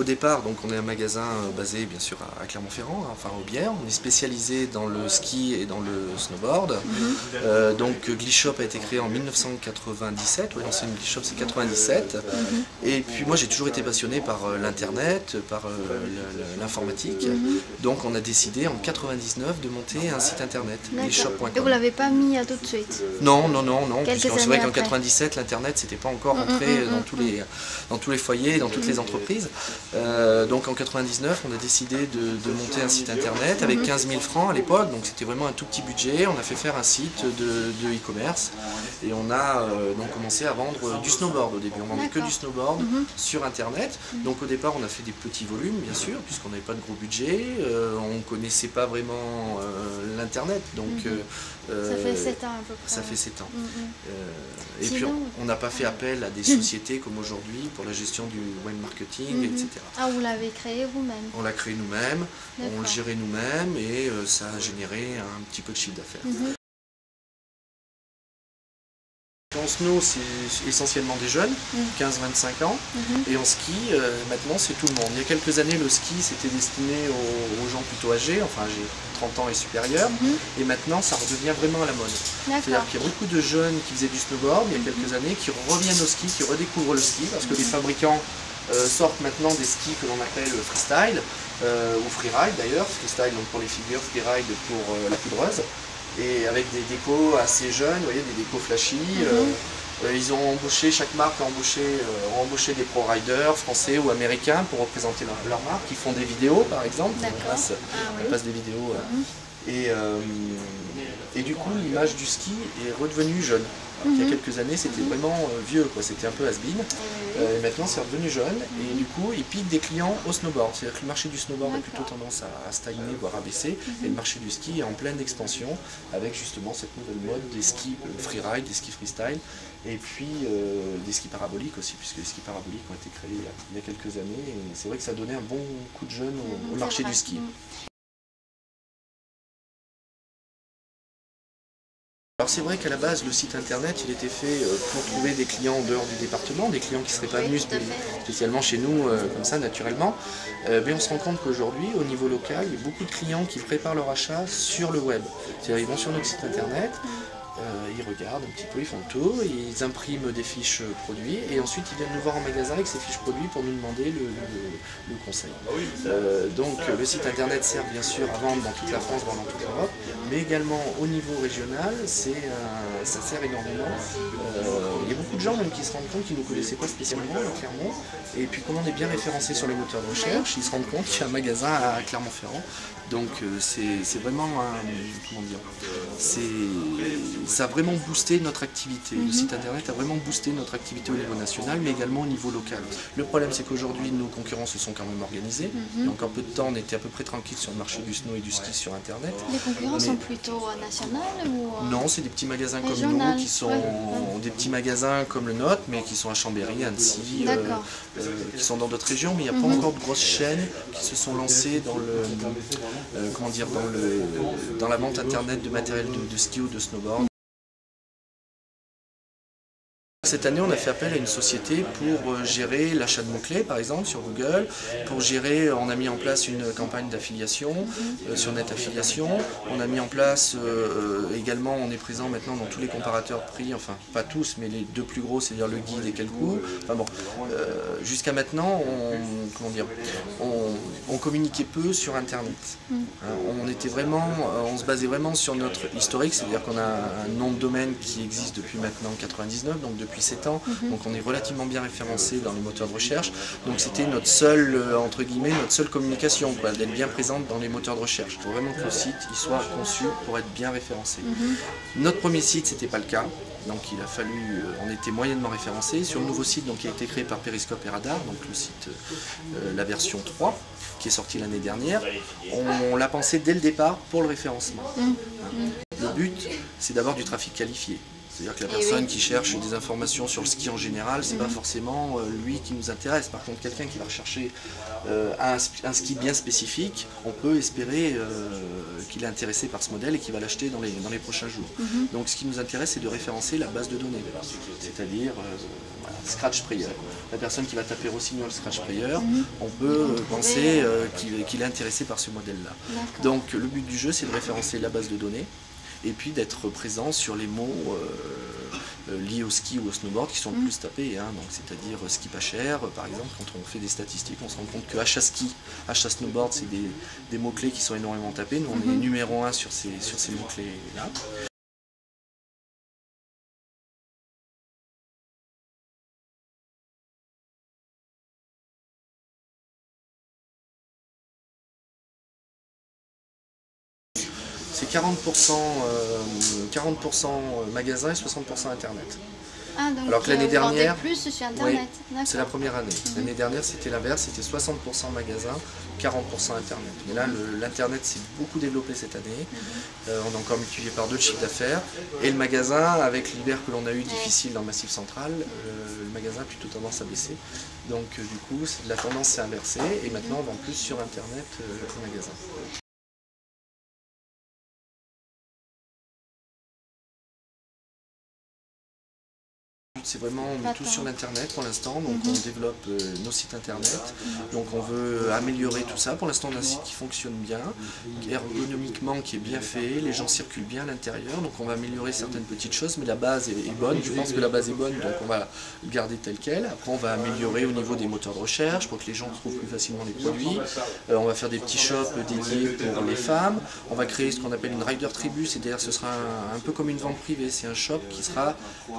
au départ, donc, on est un magasin basé bien sûr à Clermont-Ferrand, enfin au Bière. On est spécialisé dans le ski et dans le snowboard. Donc Glishop a été créé en 1997, ouais, l'ancienne Glishop c'est 97. Et puis moi j'ai toujours été passionné par l'internet, par l'informatique. Donc on a décidé en 99 de monter un site internet, glishop.com. Et vous l'avez pas mis à tout de suite? Non. C'est vrai qu'en 97 l'internet c'était pas encore entré dans tous les foyers, dans toutes les entreprises. Donc en 99 on a décidé de monter un site internet avec 15 000 francs à l'époque, donc c'était vraiment un tout petit budget. On a fait faire un site de e-commerce et on a donc commencé à vendre du snowboard au début. On vendait que du snowboard sur internet. Donc au départ on a fait des petits volumes bien sûr, puisqu'on n'avait pas de gros budget, on ne connaissait pas vraiment l'internet. Donc ça fait 7 ans à peu près. Ça fait 7 ans. Et puis on n'a pas fait appel à des sociétés comme aujourd'hui pour la gestion du web marketing, etc. Ah, vous l'avez créé vous-même? On l'a créé nous-mêmes, on le gérait nous-mêmes et ça a généré un petit peu de chiffre d'affaires. En snow, c'est essentiellement des jeunes, 15-25 ans, et en ski, maintenant c'est tout le monde. Il y a quelques années, le ski c'était destiné aux gens plutôt âgés, enfin j'ai 30 ans et supérieurs, et maintenant ça redevient vraiment à la mode. C'est-à-dire qu'il y a beaucoup de jeunes qui faisaient du snowboard il y a quelques années, qui reviennent au ski, qui redécouvrent le ski, parce que les fabricants sortent maintenant des skis que l'on appelle freestyle, ou freeride d'ailleurs, freestyle donc pour les figures, freeride pour la poudreuse. Et avec des décos assez jeunes, vous voyez, des décos flashy. Ils ont embauché, chaque marque a embauché des pro-riders français ou américains pour représenter leur marque. Ils font des vidéos par exemple, on passe des vidéos. Et du coup l'image du ski est redevenue jeune. Il y a quelques années c'était vraiment vieux, c'était un peu has-been. Et maintenant c'est redevenu jeune et du coup ils piquent des clients au snowboard. C'est-à-dire que le marché du snowboard a plutôt tendance à stagner, voire à baisser. Et le marché du ski est en pleine expansion avec justement cette nouvelle mode des skis freeride, des skis freestyle. Et puis des skis paraboliques aussi, puisque les skis paraboliques ont été créés il y a quelques années. Et c'est vrai que ça a donné un bon coup de jeune au marché du ski. Alors c'est vrai qu'à la base, le site internet, il était fait pour trouver des clients en dehors du département, des clients qui ne seraient pas venus spécialement chez nous comme ça naturellement. Mais on se rend compte qu'aujourd'hui, au niveau local, il y a beaucoup de clients qui préparent leur achat sur le web. C'est-à-dire ils vont sur notre site internet, ils regardent un petit peu, ils font le tour, ils impriment des fiches produits et ensuite ils viennent nous voir en magasin avec ces fiches produits pour nous demander le conseil. Donc le site internet sert bien sûr à vendre dans toute la France, dans toute l'Europe, mais également au niveau régional, ça sert énormément. Il y a beaucoup de gens même qui se rendent compte qu'ils ne nous connaissaient pas spécialement à Clermont, et puis comme on est bien référencé sur les moteurs de recherche, ils se rendent compte qu'il y a un magasin à Clermont-Ferrand. Donc c'est vraiment comment dire, ça a vraiment boosté notre activité. Le site internet a vraiment boosté notre activité au niveau national, mais également au niveau local. Le problème, c'est qu'aujourd'hui, nos concurrents se sont quand même organisés. Il y a encore peu de temps, on était à peu près tranquille sur le marché du snow et du ski sur internet. Les concurrents sont plutôt nationaux ou Non, c'est des petits magasins comme nous, qui sont des petits magasins comme le nôtre, mais qui sont à Chambéry, Annecy, qui sont dans d'autres régions, mais il n'y a pas encore de grosses chaînes qui se sont lancées dans dans la vente internet de matériel de ski ou de snowboard. Cette année, on a fait appel à une société pour gérer l'achat de mots-clés, par exemple, sur Google. Pour gérer, on a mis en place une campagne d'affiliation, sur NetAffiliation. On a mis en place également, on est présent maintenant dans tous les comparateurs de prix, enfin pas tous, mais les deux plus gros, c'est-à-dire le guide et Quelcoût. Enfin bon, jusqu'à maintenant, on communiquait peu sur Internet. On se basait vraiment sur notre historique, c'est-à-dire qu'on a un nom de domaine qui existe depuis maintenant 99, donc depuis 7 ans, donc on est relativement bien référencé dans les moteurs de recherche, donc c'était notre seule, entre guillemets, notre seule communication, d'être bien présente dans les moteurs de recherche. Il faut vraiment que le site il soit conçu pour être bien référencé. Notre premier site, c'était pas le cas, donc il a fallu, on était moyennement référencé. Sur le nouveau site donc, qui a été créé par Periscope et Radar, donc le site, la version 3, qui est sortie l'année dernière, on l'a pensé dès le départ pour le référencement. Le but, c'est d'avoir du trafic qualifié. C'est-à-dire que la personne qui cherche des informations sur le ski en général, c'est pas forcément lui qui nous intéresse. Par contre, quelqu'un qui va rechercher un ski bien spécifique, on peut espérer qu'il est intéressé par ce modèle et qu'il va l'acheter dans les prochains jours. Donc ce qui nous intéresse, c'est de référencer la base de données, c'est-à-dire voilà, Scratch Sprayer. La personne qui va taper Rossignol Scratch Sprayer, on peut penser qu'il est intéressé par ce modèle-là. Donc le but du jeu, c'est de référencer la base de données et puis d'être présent sur les mots liés au ski ou au snowboard qui sont le plus tapés, hein. Donc c'est-à-dire ski pas cher, par exemple, quand on fait des statistiques, on se rend compte que achat ski, achat snowboard, c'est des mots-clés qui sont énormément tapés. Nous, on est numéro 1 sur ces mots-clés-là. C'est 40% magasin et 60% internet. Ah, donc alors que l'année dernière, plus sur internet. Oui, c'est la première année. L'année dernière, c'était l'inverse, c'était 60% magasin, 40% internet. Mais là, l'internet s'est beaucoup développé cette année. On a encore multiplié par 2 le chiffre d'affaires. Et le magasin, avec l'hiver que l'on a eu difficile dans le Massif central, le magasin a plutôt tendance à baisser. Donc du coup, la tendance s'est inversée et maintenant on vend plus sur internet qu'au magasin. C'est vraiment, on est tous sur l'internet pour l'instant, donc on développe nos sites internet, donc on veut améliorer tout ça. Pour l'instant on a un site qui fonctionne bien, ergonomiquement qui est bien fait, les gens circulent bien à l'intérieur, donc on va améliorer certaines petites choses, mais la base est bonne, je pense que la base est bonne, donc on va le garder tel quel. Après on va améliorer au niveau des moteurs de recherche pour que les gens trouvent plus facilement les produits, on va faire des petits shops dédiés pour les femmes, on va créer ce qu'on appelle une rider tribu, c'est-à-dire ce sera un peu comme une vente privée, c'est un shop qui sera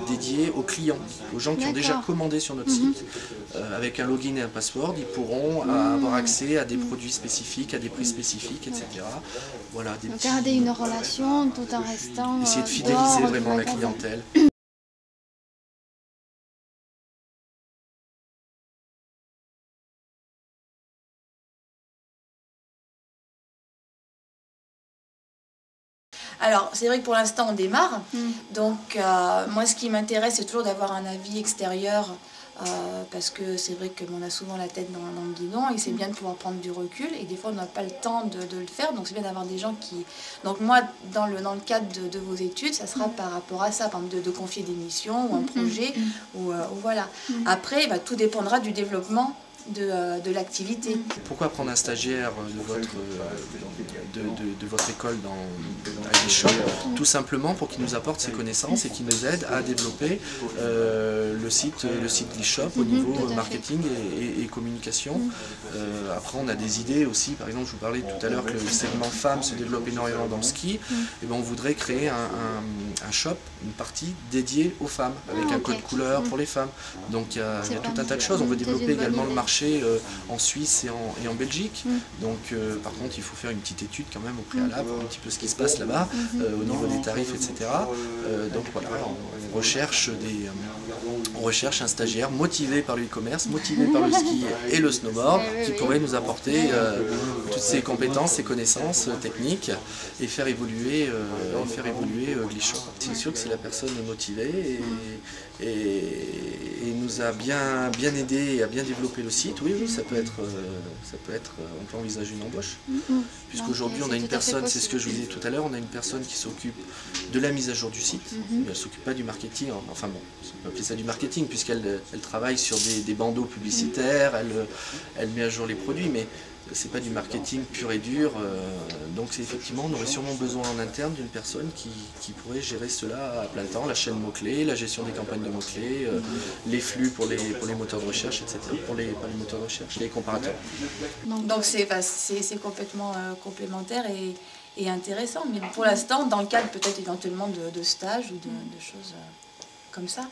dédié aux clients, aux gens qui ont déjà commandé sur notre site, avec un login et un password, ils pourront avoir accès à des produits spécifiques, à des prix spécifiques, etc. Voilà, donc garder une relation tout en restant... Essayer de fidéliser vraiment la clientèle. Alors, c'est vrai que pour l'instant, on démarre. Donc, moi, ce qui m'intéresse, c'est toujours d'avoir un avis extérieur. Parce que c'est vrai qu'on a souvent la tête dans le guidon et c'est bien de pouvoir prendre du recul. Et des fois, on n'a pas le temps de le faire. Donc, c'est bien d'avoir des gens qui... Donc, moi, dans le cadre de vos études, ça sera par rapport à ça. Par exemple, de confier des missions ou un projet. Ou voilà. Après, bah, tout dépendra du développement de l'activité. Pourquoi prendre un stagiaire de votre école à Guichon? Tout simplement pour qu'il nous apporte ses connaissances et qu'il nous aide à développer le site Guichon au niveau marketing et communication. Après on a des idées aussi, par exemple je vous parlais tout à l'heure que le segment femmes se développe énormément dans le ski, et ben on voudrait créer un shop, une partie dédiée aux femmes, avec un code couleur pour les femmes. Donc il y a tout un tas de choses. On veut développer également le marché en Suisse et en Belgique. Donc par contre il faut faire une petite étude quand même au préalable pour un petit peu ce qui se passe là-bas au niveau des tarifs, etc. Donc voilà, on recherche un stagiaire motivé par le e-commerce, motivé par le ski et le snowboard, qui pourrait nous apporter toutes ses compétences, ses connaissances techniques et faire évoluer Guichon. C'est sûr que si la personne est motivée et nous a bien aidé et a bien développé le site, oui, ça peut être, on peut envisager une embauche. Puisqu'aujourd'hui on a une personne, c'est ce que je vous disais tout à l'heure, on a une personne qui s'occupe de la mise à jour du site, mais elle ne s'occupe pas du marketing, enfin bon, on peut appeler ça du marketing, puisqu'elle travaille sur des bandeaux publicitaires, elle met à jour les produits, mais c'est pas du marketing pur et dur, donc c'est effectivement, on aurait sûrement besoin en interne d'une personne qui pourrait gérer cela à plein temps, la chaîne mots-clés, la gestion des campagnes de mots-clés, les flux pour les moteurs de recherche, etc. Pas les moteurs de recherche, les comparateurs. Donc c'est complètement complémentaire et intéressant, mais pour l'instant, dans le cadre peut-être éventuellement de stages ou de choses comme ça.